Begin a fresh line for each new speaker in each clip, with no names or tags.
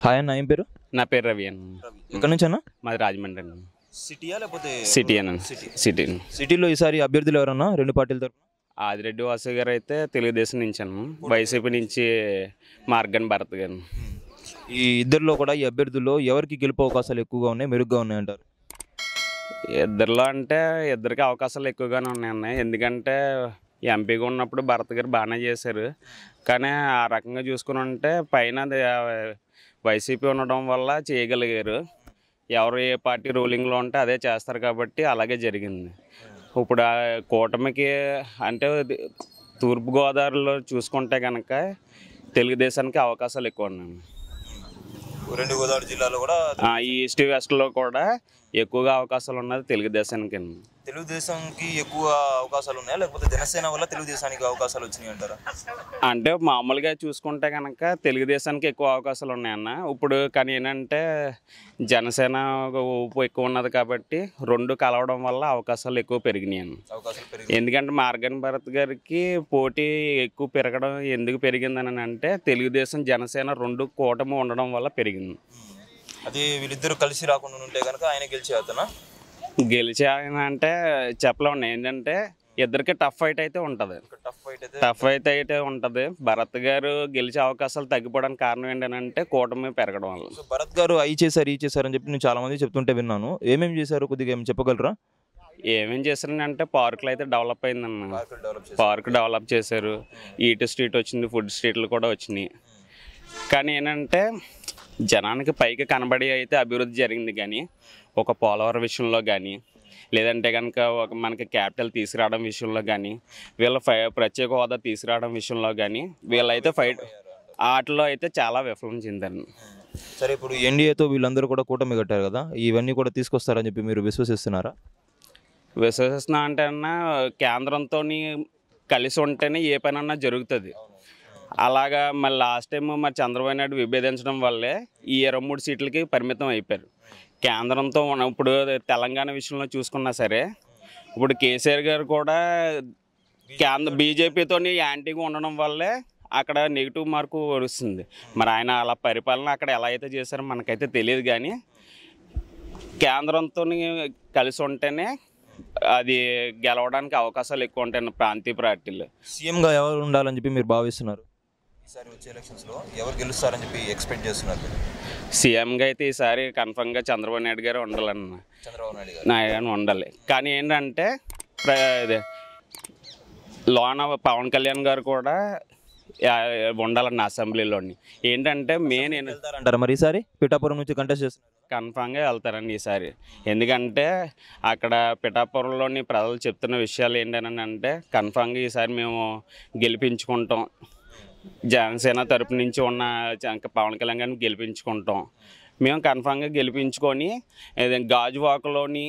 Hi అన్న, ఏం పేరు?
నా పేరు రవి అన్న.
ఎక్కడి నుంచి అన్న?
మాది రాజమండ్రి అన్న.
సిటీయా లేకపోతే
సిటీ అన్న. సిటీ.
సిటీలో ఈసారి అభ్యర్థులు ఎవరన్నా రెండు పార్టీల తరఫున?
ఆదిరెడ్డి వాసు గారు అయితే తెలుగుదేశం నుంచి అన్న, వైసీపీ నుంచి మార్గన్ భరత్ గారు.
ఈ ఇద్దరిలో కూడా ఈ అభ్యర్థుల్లో ఎవరికి గెలుపు అవకాశాలు ఎక్కువగా ఉన్నాయి, మెరుగ్గా ఉన్నాయి అంటారు?
ఇద్దరిలో అంటే ఇద్దరికి అవకాశాలు ఎక్కువగానే ఉన్నాయన్న. ఎందుకంటే ఎంపీగా ఉన్నప్పుడు భరత్ గారు బాగానే చేశారు. కానీ ఆ రకంగా చూసుకుని ఉంటే పైన వైసీపీ ఉండడం వల్ల చేయగలిగారు. ఎవరు ఏ పార్టీ రూలింగ్లో ఉంటే అదే చేస్తారు కాబట్టి అలాగే జరిగింది. ఇప్పుడు ఆ కూటమికి అంటే తూర్పుగోదావరిలో చూసుకుంటే కనుక తెలుగుదేశానికి అవకాశాలు ఎక్కువ ఉన్నాయి.
రెండు గోదావరి జిల్లాలో కూడా
ఈస్ట్ వెస్ట్లో కూడా ఎక్కువగా అవకాశాలు ఉన్నది తెలుగుదేశానికి.
తెలుగుదేశంకి ఎక్కువ అవకాశాలు ఉన్నాయా లేకపోతే జనసేన వల్ల తెలుగుదేశానికి అవకాశాలు వచ్చినాయి అంటారా?
అంటే మామూలుగా చూసుకుంటే కనుక తెలుగుదేశానికి ఎక్కువ అవకాశాలు ఉన్నాయన్న. ఇప్పుడు కానీ ఏంటంటే జనసేన ఊపు ఎక్కువ ఉన్నది కాబట్టి రెండు కలవడం వల్ల అవకాశాలు ఎక్కువ పెరిగినాయి అన్న. ఎందుకంటే మార్గన్ భరత్ గారికి పోటీ ఎక్కువ పెరగడం ఎందుకు పెరిగిందని అంటే తెలుగుదేశం జనసేన రెండు కూటమి ఉండడం వల్ల పెరిగింది.
అది వీళ్ళిద్దరు కలిసి రాకుండా ఉంటే కనుక ఆయన గెలిచే అతనా?
గెలిచే ఆయన అంటే చెప్పలేము. ఏంటంటే ఇద్దరికి టఫ్ ఫైట్ అయితే ఉంటుంది. టఫ్ ఫైట్ అయితే ఉంటుంది. భరత్ గారు గెలిచే అవకాశాలు తగ్గిపోవడానికి కారణం ఏంటంటే కూటమి పెరగడం వల్ల.
భరత్ గారు అవి చేశారు ఈ చేశారు అని చెప్పి నేను చాలా మంది చెప్తుంటే విన్నాను. ఏమేమి చేశారు, కొద్దిగా ఏమి చెప్పగలరా?
ఏమేం చేశారంటే పార్కులు అయితే డెవలప్ అయిందన్న. పార్క్ డెవలప్ చేశారు. ఈట్ స్ట్రీట్ వచ్చింది, ఫుడ్ స్ట్రీట్లు కూడా వచ్చినాయి. కానీ ఏంటంటే జనానికి పైకి కనబడి అయితే అభివృద్ధి జరిగింది. కానీ ఒక పోలవరం విషయంలో కానీ లేదంటే కనుక ఒక మనకి క్యాపిటల్ తీసుకురావడం విషయంలో కానీ వీళ్ళ ప్రత్యేక హోదా తీసుకురావడం విషయంలో కానీ వీళ్ళైతే వాటిలో అయితే చాలా విఫలం చెందారు.
సరే, ఇప్పుడు ఎన్డీఏతో వీళ్ళందరూ కూడా కూటమి కట్టారు కదా, ఇవన్నీ కూడా తీసుకొస్తారని చెప్పి మీరు విశ్వసిస్తున్నారా?
విశ్వసిస్తున్నా అంటే అన్న కేంద్రంతో కలిసి ఉంటేనే ఏ పనన్నా జరుగుతుంది. అలాగా మరి లాస్ట్ టైం మరి చంద్రబాబు నాయుడు విభేదించడం వల్లే ఈ 23 సీట్లకి పరిమితం అయిపోయారు. కేంద్రంతో ఇప్పుడు తెలంగాణ విషయంలో చూసుకున్నా సరే ఇప్పుడు కేసీఆర్ గారు కూడా బీజేపీతో యాంటీగా ఉండడం వల్లే అక్కడ నెగిటివ్ మార్కు వస్తుంది. మరి ఆయన అలా పరిపాలన అక్కడ ఎలా అయితే చేశారో మనకైతే తెలియదు. కానీ కేంద్రంతో కలిసి ఉంటేనే అది గెలవడానికి అవకాశాలు ఎక్కువ ఉంటాయి ప్రాంతీయ పార్టీలు.
సీఎంగా ఎవరు ఉండాలని చెప్పి మీరు భావిస్తున్నారు? ఈసారి వచ్చే ఎలక్షన్స్లో ఎవరు గెలుస్తారని చెప్పి ఎక్స్పెక్ట్ చేస్తున్నారు?
సీఎంగా అయితే ఈసారి కన్ఫర్మ్గా చంద్రబాబు నాయుడు గారు ఉండాలన్న.
చంద్రబాబు
నాయుడు గారు ఉండాలి. కానీ ఏంటంటే లోన పవన్ కళ్యాణ్ గారు కూడా ఉండాలన్న అసెంబ్లీలోని. ఏంటంటే మెయిన్
వెళ్తారంటారా మరి ఈసారి? పిఠాపురం నుంచి కంటెస్ట్ చేస్తున్నారు.
కన్ఫామ్గా వెళ్తారండి ఈసారి. ఎందుకంటే అక్కడ పిఠాపురంలోని ప్రజలు చెప్తున్న విషయాలు ఏంటని అంటే కన్ఫామ్గా ఈసారి మేము గెలిపించుకుంటాం, జనసేన తరపు నుంచి ఉన్న పవన్ కళ్యాణ్ గారిని గెలిపించుకుంటాం, మేము కన్ఫామ్గా గెలిపించుకొని గాజువాకలోని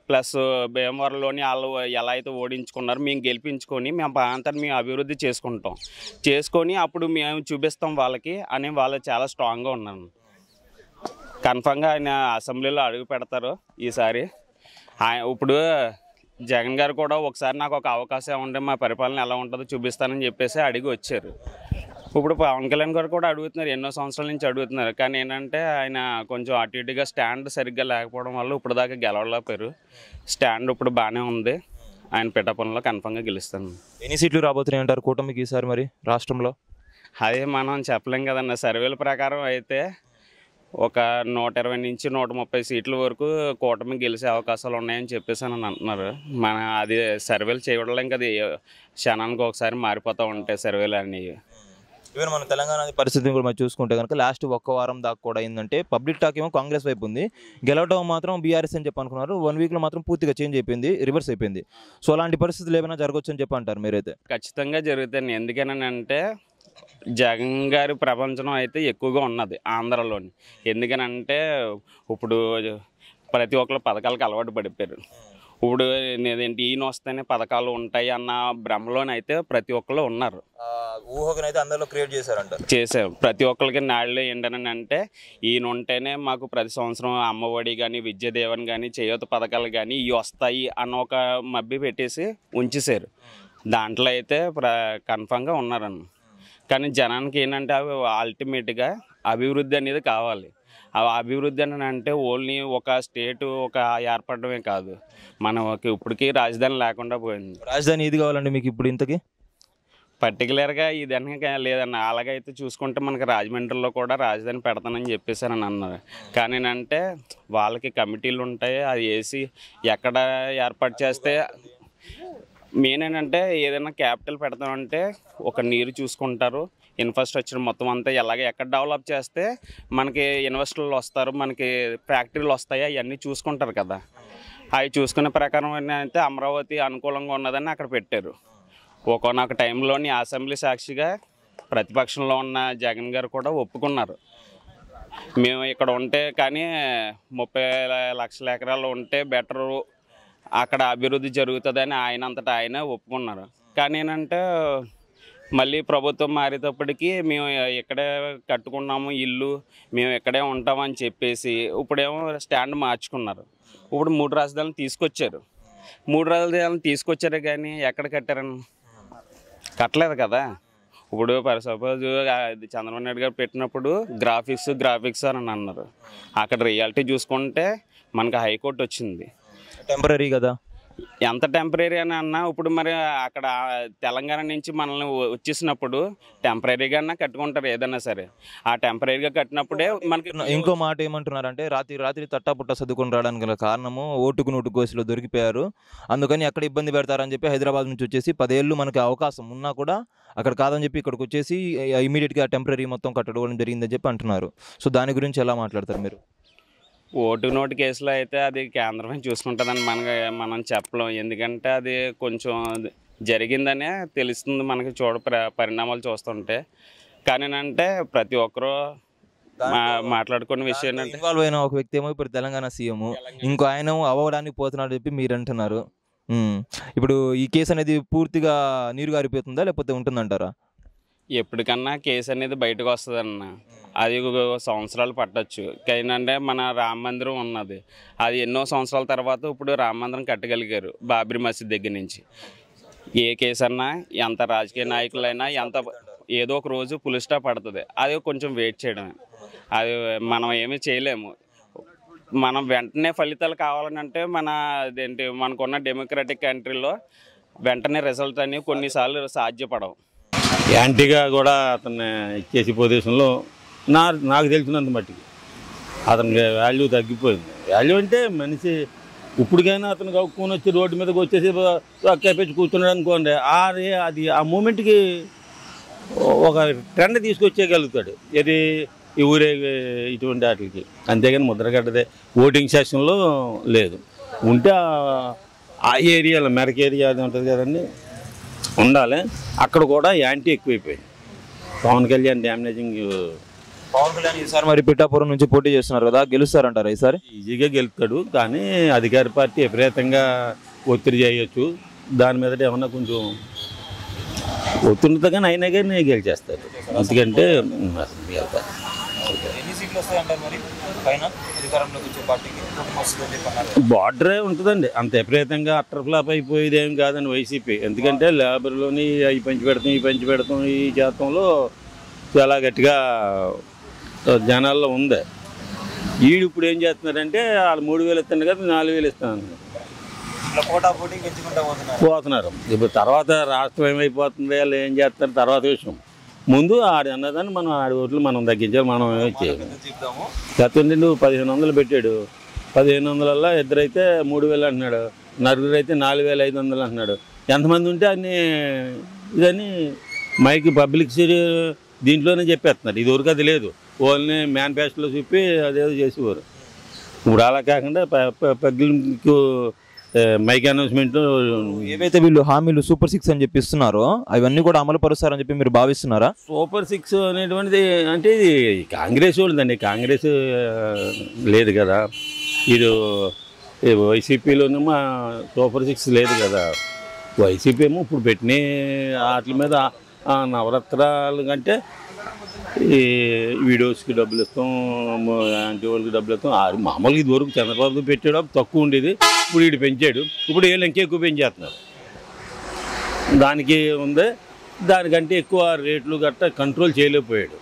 ప్లస్ భీమవరంలోని వాళ్ళు ఎలా అయితే ఓడించుకున్నారో మేము గెలిపించుకొని మేము ప్రాంతాన్ని మేము అభివృద్ధి చేసుకొని అప్పుడు మేము చూపిస్తాం వాళ్ళకి అని వాళ్ళు చాలా స్ట్రాంగ్గా ఉన్నారు. కన్ఫామ్గా ఆయన అసెంబ్లీలో అడుగు పెడతారు ఈసారి. ఇప్పుడు జగన్ గారు కూడా ఒకసారి నాకు ఒక అవకాశం ఉంటే మా పరిపాలన ఎలా ఉంటుందో చూపిస్తానని చెప్పేసి అడిగి వచ్చారు. ఇప్పుడు పవన్ కళ్యాణ్ గారు కూడా అడుగుతున్నారు, ఎన్నో సంవత్సరాల నుంచి అడుగుతున్నారు. కానీ ఏంటంటే ఆయన కొంచెం అటు ఇటుగా స్టాండ్ సరిగ్గా లేకపోవడం వల్ల ఇప్పుడు దాకా గెలవలేకపోయారు. స్టాండ్ ఇప్పుడు బాగానే ఉంది. ఆయన పిఠాపురంలో కన్ఫామ్గా గెలుస్తాను.
ఎన్ని సీట్లు రాబోతున్నాయి అంటారు కూటమికి ఈసారి మరి రాష్ట్రంలో?
అదే మనం చెప్పలేం కదన్న. సర్వేల ప్రకారం అయితే ఒక 120 నుంచి 130 సీట్ల వరకు కూటమి గెలిచే అవకాశాలు ఉన్నాయని చెప్పేసి అని అంటున్నారు. అది సర్వేలు చేయడం కదా, క్షణానికి ఒకసారి మారిపోతూ ఉంటాయి సర్వేలు అన్నీ.
ఈవెన్ మన తెలంగాణ పరిస్థితిని కూడా మనం చూసుకుంటే కనుక లాస్ట్ ఒక్క వారం దాకా కూడా ఏంటంటే పబ్లిక్ టాక్ ఏమో కాంగ్రెస్ వైపు ఉంది, గెలవడం మాత్రం బీఆర్ఎస్ అని చెప్పి అనుకున్నారు. 1 వీక్లో మాత్రం పూర్తిగా చేంజ్ అయిపోయింది, రివర్స్ అయిపోయింది. సో అలాంటి పరిస్థితులు ఏమైనా జరగవచ్చు అని చెప్పి అంటారు మీరైతే?
ఖచ్చితంగా జరుగుతాయి. ఎందుకనంటే జగన్ గారి ప్రపంచం అయితే ఎక్కువగా ఉన్నది ఆంధ్రలోని. ఎందుకనంటే ఇప్పుడు ప్రతి ఒక్కరు పథకాలకు అలవాటు పడిపోయారు. ఇప్పుడు నేదేంటి ఈయన వస్తేనే పథకాలు ఉంటాయి అన్న భ్రమలోనైతే ప్రతి ఒక్కరు ఉన్నారు.
ఊహకనైతే అందరిలో క్రియేట్ చేశారు.
ప్రతి ఒక్కరికి నాళ్ళు ఏంటని అంటే ఈయన ఉంటేనే మాకు ప్రతి సంవత్సరం అమ్మఒడి కానీ విద్యాదేవన్ కానీ చేయూత పథకాలు కానీ ఇవి వస్తాయి అన్న ఒక మబ్బి పెట్టేసి ఉంచేశారు. దాంట్లో అయితే కన్ఫామ్గా ఉన్నారన్న. కానీ జనానికి ఏంటంటే అవి అల్టిమేట్గా అభివృద్ధి అనేది కావాలి. ఆ అభివృద్ధి అని అంటే ఓన్లీ ఒక స్టేటు ఒక ఏర్పడమే కాదు, మనకి ఇప్పటికీ రాజధాని లేకుండా పోయింది.
రాజధాని ఏది కావాలండి మీకు ఇప్పుడు ఇంతకీ?
పర్టికులర్గా ఇదనక లేదన్న, అలాగైతే చూసుకుంటే మనకి రాజమండ్రిలో కూడా రాజధాని పెడతానని చెప్పేసారని అన్నారు. కానీ అంటే వాళ్ళకి కమిటీలు ఉంటాయి, అది వేసి ఎక్కడ ఏర్పాటు చేస్తే మెయిన్ ఏంటంటే ఏదైనా క్యాపిటల్ పెడతామంటే ఒక నీరు చూసుకుంటారు, ఇన్ఫ్రాస్ట్రక్చర్ మొత్తం అంతా ఎక్కడ డెవలప్ చేస్తే మనకి ఇన్వెస్టర్లు వస్తారు, మనకి ఫ్యాక్టరీలు వస్తాయి, అవన్నీ చూసుకుంటారు కదా. అవి చూసుకునే ప్రకారం అయితే అమరావతి అనుకూలంగా ఉన్నదని అక్కడ పెట్టారు. ఒకనొక టైంలోని అసెంబ్లీ సాక్షిగా ప్రతిపక్షంలో ఉన్న జగన్ గారు కూడా ఒప్పుకున్నారు, మేము ఇక్కడ ఉంటే కానీ 30 లక్షల ఎకరాలు ఉంటే బెటరు, అక్కడ అభివృద్ధి జరుగుతుందని ఆయనంతటా ఆయన ఒప్పుకున్నారు. కానీ ఏంటంటే మళ్ళీ ప్రభుత్వం మారేటప్పటికి మేము ఇక్కడే కట్టుకున్నాము ఇల్లు, మేము ఇక్కడే ఉంటామని చెప్పేసి ఇప్పుడేమో స్టాండ్ మార్చుకున్నారు. ఇప్పుడు 3 రాజధానులు తీసుకొచ్చారు. 3 రాజధానులు తీసుకొచ్చారు కానీ ఎక్కడ కట్టారని కట్టలేదు కదా. ఇప్పుడు సపోజ్ చంద్రబాబు నాయుడు గారు పెట్టినప్పుడు గ్రాఫిక్స్ అని అన్నారు. అక్కడ రియాలిటీ చూసుకుంటే మనకు హైకోర్టు వచ్చింది.
టెంపరీ కదా,
ఎంత టెంపరీ అని అన్నా ఇప్పుడు మరి అక్కడ తెలంగాణ నుంచి మనల్ని వచ్చేసినప్పుడు టెంపరీగా కట్టుకుంటారు ఏదన్నా సరే. ఆ టెంపరీగా కట్టినప్పుడే మనకి
ఇంకో మాట ఏమంటున్నారంటే రాత్రి తట్టాపుట్ట సర్దుకొని రావడానికి గల కారణము ఓటుకు నోటు కోసిలో దొరికిపోయారు, అందుకని అక్కడ ఇబ్బంది పెడతారని చెప్పి హైదరాబాద్ నుంచి వచ్చేసి 10 ఏళ్ళు మనకి అవకాశం ఉన్నా కూడా అక్కడ కాదని చెప్పి ఇక్కడికి వచ్చేసి ఇమీడియట్గా టెంపరీ మొత్తం కట్టడం జరిగిందని చెప్పి అంటున్నారు. సో దాని గురించి ఎలా మాట్లాడతారు మీరు?
ఓటు నోటు కేసులో అయితే అది కేంద్రమే చూసుకుంటుందని మనం చెప్పలేం. ఎందుకంటే అది కొంచెం జరిగిందనే తెలుస్తుంది మనకి పరిణామాలు చూస్తుంటే. కానీ అంటే ప్రతి ఒక్కరూ మాట్లాడుకున్న విషయం
ఇన్వాల్వ్ అయిన ఒక వ్యక్తి ఏమో ఇప్పుడు తెలంగాణ సీఎం, ఇంకో ఆయన అవ్వడానికి పోతున్నాడు చెప్పి మీరు అంటున్నారు. ఇప్పుడు ఈ కేసు అనేది పూర్తిగా నీరు గారిపోతుందా లేకపోతే ఉంటుందంటారా?
ఎప్పటికన్నా కేసు అనేది బయటకు వస్తుందన్న, అది సంవత్సరాలు పట్టచ్చు. కానీ మన రామ మందిరం ఉన్నది, అది ఎన్నో సంవత్సరాల తర్వాత ఇప్పుడు రామ మందిరం కట్టగలిగారు బాబ్రీ మసీద్ దగ్గర నుంచి. ఏ కేసు అన్నా ఎంత రాజకీయ నాయకులైనా ఏదో ఒక రోజు పులి స్టాప్ పడుతుంది. అది కొంచెం వెయిట్ చేయడమే, అది మనం ఏమీ చేయలేము. మనం వెంటనే ఫలితాలు కావాలంటే మనకున్న డెమోక్రటిక్ కంట్రీలో వెంటనే రిజల్ట్ అని కొన్నిసార్లు సాధ్యపడవు.
యాంటీగా కూడా అతన్ని ఇచ్చేసి పొజిషన్లో నాకు తెలిసినంత మట్టికి అతనికి వాల్యూ తగ్గిపోయింది. వాల్యూ అంటే మనిషి ఇప్పటికైనా అతను కక్కుని వచ్చి రోడ్డు మీదకి వచ్చేసి పెంచి కూర్చున్నాడు అనుకోండి, అది ఆ మూమెంట్కి ఒక ట్రెండ్ తీసుకొచ్చేయగలుగుతాడు ఇది ఈ ఊరే ఇటువంటి వాటికి. అంతేగాని ముద్రగడ్డదే ఓటింగ్ సెషన్లో లేదు. ఉంటే ఆ ఏరియాలో మెరక ఏరియా అది ఉంటుంది కదండి, ఉండాలి. అక్కడ కూడా యాంటీ ఎక్కువైపోయింది. పవన్ కళ్యాణ్ డ్యామేజింగ్.
పవన్ కళ్యాణ్ ఈసారి మరి పిఠాపురం నుంచి పోటీ చేస్తున్నారు కదా, గెలుస్తారంటారా ఈసారి?
ఈజీగా గెలుస్తాడు, కానీ అధికార పార్టీ విపరీతంగా ఒత్తిడి చేయొచ్చు. దాని మీదట ఏమన్నా కొంచెం ఒత్తిడితో కానీ అయినా కానీ గెలిచేస్తారు. ఎందుకంటే బార్డరే ఉంటుందండి, అంత విపరీతంగా అట్టర్ ఫ్లాప్ అయిపోయేది ఏం కాదండి వైసీపీ. ఎందుకంటే లేబర్లోని అవి పంచి పెడతాం ఈ శాతంలో చాలా గట్టిగా జనాల్లో ఉంది. వీడు ఇప్పుడు ఏం చేస్తున్నారంటే వాళ్ళు 3000 ఇస్తున్నారు కదా, 4000 ఇస్తాను పోతున్నారు. ఇప్పుడు తర్వాత రాష్ట్రం ఏమైపోతుంది, వాళ్ళు ఏం చేస్తారు తర్వాత విషయం. ముందు ఆడి అన్నదాన్ని మనం ఆడి ఓట్లు మనం తగ్గించాలి. మనం చేయాలి. గతండి నువ్వు 1500 పెట్టాడు, 1500 ఇద్దరైతే 3000 అంటున్నాడు, నలుగురు అయితే 4500 అంటున్నాడు. ఎంతమంది ఉంటే అన్ని ఇదని మైక్ పబ్లిక్ దీంట్లోనే చెప్పేస్తున్నారు. ఇదివరకు అది లేదు, ఓన్లీ మేనిఫెస్టోలో చెప్పి అదేదో చేసేవారు. ఇప్పుడు అలా కాకుండా పబ్లిక్ మైక్ అనౌన్స్మెంట్
ఏవైతే వీళ్ళు హామీలు సూపర్ 6 అని చెప్పి ఇస్తున్నారో అవన్నీ కూడా అమలు పరుస్తారని చెప్పి మీరు భావిస్తున్నారా?
సూపర్ 6 అనేటువంటిది అంటే ఇది కాంగ్రెస్ వాళ్ళదండి, కాంగ్రెస్ లేదు కదా. ఇది వైసీపీలోనేమో సూపర్ 6 లేదు కదా. వైసీపీ ఏమో ఇప్పుడు పెట్టిన వాటి మీద నవరత్నాలు కంటే ఈ వీడియోస్కి డబ్బులు ఇస్తాం, యాంటీ వాళ్ళకి డబ్బులు ఇస్తాం. మామూలుగా ఇదివరకు చంద్రబాబు పెట్టాడు తక్కువ ఉండేది, ఇప్పుడు వీడు పెంచాడు. ఇప్పుడు వీళ్ళు ఇంకా ఎక్కువ పెంచేస్తున్నారు. దానికి ఉంది, దానికంటే ఎక్కువ రేట్లు గట్టా కంట్రోల్ చేయలేకపోయాడు.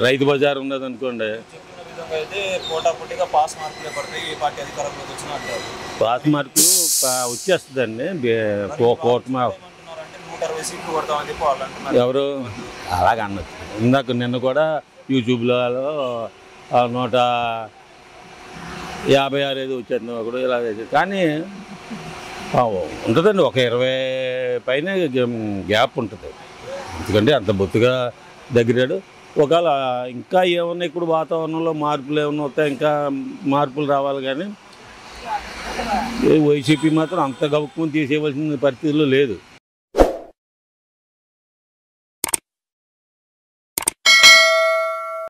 రైతు బజార్ ఉన్నది అనుకోండి,
చెప్పిన విధంగా అయితే పోటాపోటీగా పాస్ మార్కులే పడతాయి ఏ పార్టీ అధికారంలోకి వచ్చినా అంటారు.
పాస్ మార్కులు వచ్చేస్తుందండి. కోర్టు
ఏమంటున్నారంటే 160 సీట్లు కొడతామని చెప్పి వాళ్ళు అంటున్నారు.
ఎవరు అలాగ అన్నది. ఇందాక నిన్న కూడా యూట్యూబ్లో 156 ఏదో వచ్చేది ఒకడు ఇలాగ. కానీ ఉంటుందండి, ఒక 20 పైన గ్యాప్ ఉంటుంది. ఎందుకంటే అంత బొత్తుగా దగ్గరాడు. ఒకవేళ ఇంకా ఏమన్నా ఇప్పుడు వాతావరణంలో మార్పులు ఏమన్నా వస్తాయి, ఇంకా మార్పులు రావాలి. కానీ వైసీపీ మాత్రం అంత గౌక్కుని తీసేయవలసిన పరిస్థితుల్లో లేదు.